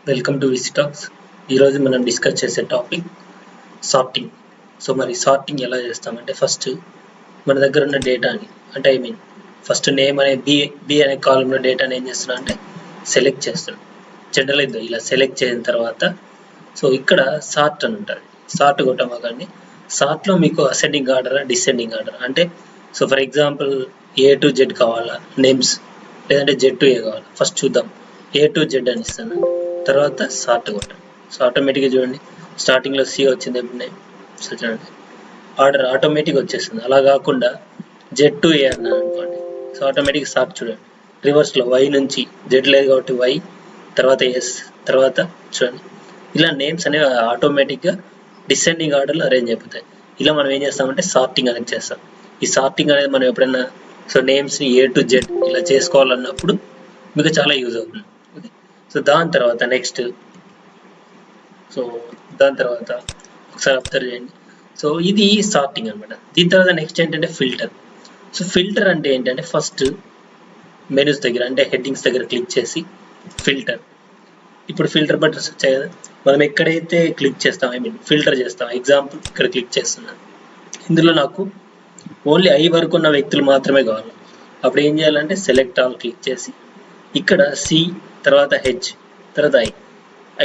Welcome to VC talks. ఈరోజు మనం discuss చేసే టాపిక్ సార్టింగ్. సో మరి సార్టింగ్ ఎలా చేస్తామంటే ఫస్ట్ మన దగ్గర ఉన్న డేటాని అంటే ఫస్ట్ నేమ్ అనే బి అనే కాలంలో డేటాని ఏం చేస్తున్నా అంటే సెలెక్ట్ చేస్తున్నాం. జనరల్ ఇలా సెలెక్ట్ చేసిన తర్వాత సో ఇక్కడ సార్ట్ అని ఉంటుంది. సార్ట్ కొట్టమాకండి. సార్ట్లో మీకు అసెండింగ్ ఆర్డర్ డిసెండింగ్ ఆర్డర్ అంటే so for example A to Z కావాలా నేమ్స్, లేదంటే జెడ్ టు ఏ కావాలా. ఫస్ట్ చూద్దాం. ఏ టు జెడ్ అని ఇస్తాను, తర్వాత సార్ట్ కొట్టండి. సో ఆటోమేటిక్గా చూడండి స్టార్టింగ్లో సి వచ్చింది ఎప్పుడు సో చూడండి ఆర్డర్ ఆటోమేటిక్ వచ్చేస్తుంది. అలా కాకుండా జెడ్ టు ఏ అన్నాను అనుకోండి, సో ఆటోమేటిక్ సార్ట్ చూడండి రివర్స్లో వై నుంచి జెడ్ లేదు కాబట్టి వై, తర్వాత ఎస్, తర్వాత చూడండి ఇలా నేమ్స్ అనేవి ఆటోమేటిక్గా డిసెండింగ్ ఆర్డర్లో అరేంజ్ అయిపోతాయి. ఇలా మనం ఏం చేస్తామంటే సార్టింగ్ అనేది చేస్తాం. ఈ సార్టింగ్ అనేది మనం ఎప్పుడైనా సో నేమ్స్ని ఏ టు జెడ్ ఇలా చేసుకోవాలన్నప్పుడు మీకు చాలా యూజ్ అవుతుంది. ఓకే, సో దాని తర్వాత నెక్స్ట్ ఒకసారి అబ్జర్వ్ చేయండి. సో ఇది సార్టింగ్ అనమాట. దీని తర్వాత నెక్స్ట్ ఏంటంటే ఫిల్టర్. సో ఫిల్టర్ అంటే ఏంటంటే ఫస్ట్ మెనూస్ దగ్గర అంటే హెడ్డింగ్స్ దగ్గర క్లిక్ చేసి ఫిల్టర్. ఇప్పుడు ఫిల్టర్ బటన్స్ వచ్చాయి కదా, మనం ఎక్కడైతే క్లిక్ చేస్తాం ఫిల్టర్ చేస్తాం. ఎగ్జాంపుల్ ఇక్కడ క్లిక్ చేస్తున్నాను, ఇందులో నాకు ఓన్లీ ఐ వరకు ఉన్న వ్యక్తులు మాత్రమే కావాలి. అప్పుడు ఏం చేయాలంటే సెలెక్ట్ ఆల్ క్లిక్ చేసి ఇక్కడ సి, తర్వాత హెచ్, తర్వాత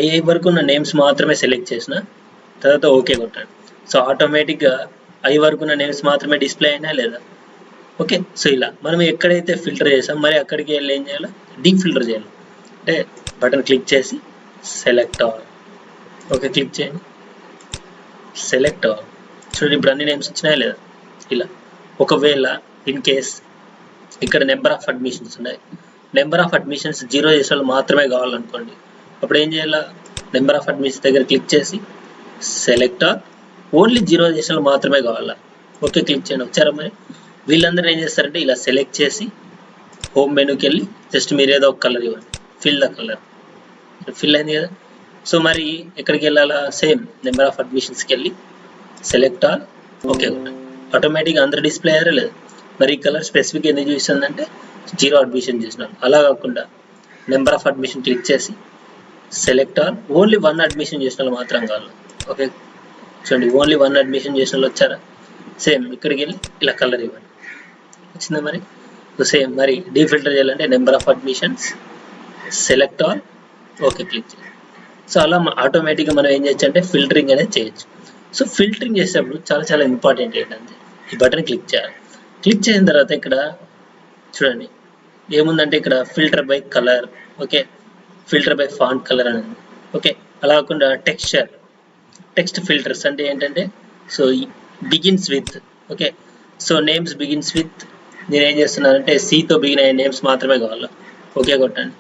ఐ వరకు ఉన్న నేమ్స్ మాత్రమే సెలెక్ట్ చేసిన తర్వాత ఓకే కొట్టండి. సో ఆటోమేటిక్గా ఐ వరకు ఉన్న నేమ్స్ మాత్రమే డిస్ప్లే అయినా లేదా. ఓకే, సో ఇలా మనం ఎక్కడైతే ఫిల్టర్ చేసాం మరి అక్కడికి వెళ్ళి ఏం చేయాలి, డీప్ ఫిల్టర్ చేయాలి. అంటే బటన్ క్లిక్ చేసి సెలెక్ట్ ఆల్, ఓకే క్లిక్ చేయండి, సెలెక్ట్ ఆల్. చూడండి ఇప్పుడు అన్ని నేమ్స్ వచ్చినాయా లేదా. ఇలా ఒకవేళ ఇన్ కేస్ ఇక్కడ నెంబర్ ఆఫ్ అడ్మిషన్స్ ఉన్నాయి, నెంబర్ ఆఫ్ అడ్మిషన్స్ 0 చేసే వాళ్ళు మాత్రమే కావాలనుకోండి, అప్పుడు ఏం చేయాలా, నెంబర్ ఆఫ్ అడ్మిషన్స్ దగ్గర క్లిక్ చేసి సెలెక్ట్ ఆల్, ఓన్లీ 0 చేసే వాళ్ళు మాత్రమే కావాలా, ఓకే క్లిక్ చేయండి. వచ్చారా మరి వీళ్ళందరూ ఏం చేస్తారంటే ఇలా సెలెక్ట్ చేసి హోమ్ మెనూకి వెళ్ళి జస్ట్ మీరు ఏదో ఒక కలర్ ఇవ్వండి, ఫిల్ ద కలర్. ఫిల్ అయింది కదా. సో మరి ఎక్కడికి వెళ్ళాలా, సేమ్ నెంబర్ ఆఫ్ అడ్మిషన్స్కి వెళ్ళి సెలెక్ట్ ఆల్, ఓకే ఆటోమేటిక్గా అందరూ డిస్ప్లే అయ్యారా లేదు. మరి ఈ కలర్ స్పెసిఫిక్ ఎందుకు చూస్తుందంటే 0 అడ్మిషన్ చేసినాను. అలా కాకుండా నెంబర్ ఆఫ్ అడ్మిషన్ క్లిక్ చేసి సెలెక్ట్ ఆల్, ఓన్లీ 1 అడ్మిషన్ చేసిన వాళ్ళు మాత్రం కావాలి. ఓకే చూడండి ఓన్లీ 1 అడ్మిషన్ చేసిన వాళ్ళు వచ్చారా. సేమ్ ఇక్కడికి వెళ్ళి ఇలా కలర్ ఇవ్వండి, వచ్చిందా మరి. సో సేమ్ మరి డీఫిల్టర్ చేయాలంటే number of admissions, select all, okay click చేయండి. సో అలా ఆటోమేటిక్గా మనం ఏం చేయొచ్చు అంటే ఫిల్టరింగ్ అనేది చేయొచ్చు. సో ఫిల్టరింగ్ చేసేటప్పుడు చాలా ఇంపార్టెంట్ ఏంటంటే ఈ బటన్ క్లిక్ చేయాలి. క్లిక్ చేసిన తర్వాత ఇక్కడ చూడండి ఏముందంటే ఇక్కడ filter by colour, okay filter by font colour అని ఉంది. ఓకే అలా కాకుండా టెక్స్ట్ ఫిల్టర్స్ అంటే ఏంటంటే so begins with, okay so names begins with, నేను ఏం చేస్తున్నానంటే సితో బిగిన్ అయ్యే నేమ్స్ మాత్రమే కావాలి, ఓకే కొట్టండి.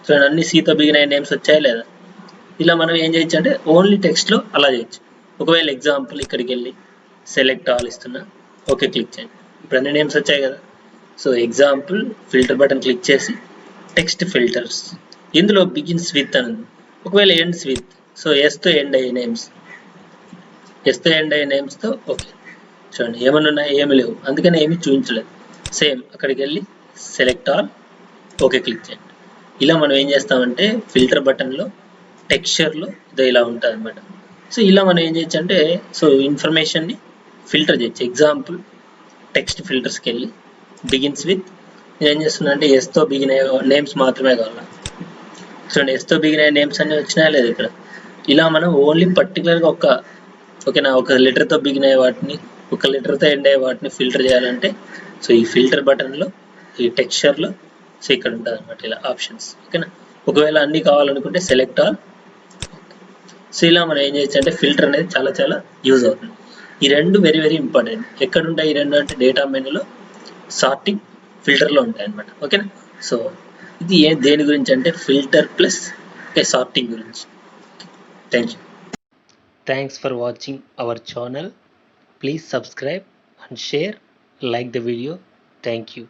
సో అన్ని సితో బిగిన్ అయ్యే నేమ్స్ వచ్చాయా లేదా. ఇలా మనం ఏం చేయొచ్చు అంటే ఓన్లీ టెక్స్ట్లో అలా చేయొచ్చు. ఒకవేళ ఎగ్జాంపుల్ ఇక్కడికి వెళ్ళి సెలెక్ట్ ఆల్ ఇస్తున్నా, ఓకే క్లిక్ చేయండి. ఇప్పుడు అన్ని నేమ్స్ వచ్చాయి కదా. So example filter button click చేసి టెక్స్ట్ ఫిల్టర్స్, ఇందులో బిగిన్స్ విత్ అని ఉంది. ఒకవేళ ఎండ్స్ విత్, సో ఎస్తో ఎండ్ అయ్యే నేమ్స్తో ఓకే. చూడండి ఏమన్నా ఉన్నాయి, ఏమి లేవు, అందుకని ఏమి చూపించలేదు. సేమ్ అక్కడికి వెళ్ళి సెలెక్ట్ ఆల్, ఓకే క్లిక్ చేయండి. ఇలా మనం ఏం చేస్తామంటే ఫిల్టర్ బటన్లో టెక్స్చర్లో ఇదో ఇలా ఉంటుంది అనమాట. సో ఇలా మనం ఏం చేయొచ్చు అంటే సో ఇన్ఫర్మేషన్ని ఫిల్టర్ చేయొచ్చు. ఎగ్జాంపుల్ టెక్స్ట్ ఫిల్టర్స్కి వెళ్ళి బిగిన్స్ విత్, నేను ఏం చేస్తున్నా అంటే ఎస్తో బిగిన్ అయ్యే నేమ్స్ మాత్రమే కావాలి. చూడండి ఎస్తో బిగిన్ అయ్యే నేమ్స్ అన్నీ వచ్చినాయా లేదు ఇక్కడ. ఇలా మనం ఓన్లీ పర్టికులర్గా ఒక లెటర్తో బిగిన్ అయ్యే వాటిని, ఒక లెటర్తో ఎండ్ అయ్యే వాటిని ఫిల్టర్ చేయాలంటే సో ఈ ఫిల్టర్ బటన్లో ఈ టెక్స్చర్లో సో ఇక్కడ ఉంటుంది అనమాట ఇలా ఆప్షన్స్. ఓకేనా, ఒకవేళ అన్నీ కావాలనుకుంటే సెలెక్ట్ ఆల్. సో ఇలా మనం ఏం చేయొచ్చు అంటే ఫిల్టర్ అనేది చాలా యూజ్ అవుతుంది. ఈ రెండు వెరీ ఇంపార్టెంట్. ఎక్కడ ఉంటాయి ఈ రెండు అంటే డేటా మెనూలో, సార్టింగ్, ఫిల్టర్లో ఉంటాయి అనమాట. ఓకేనా, సో ఇది దేని గురించి అంటే ఫిల్టర్ ప్లస్ సార్టింగ్ గురించి. Thanks for watching our channel. Please subscribe and share, like the video. Thank you.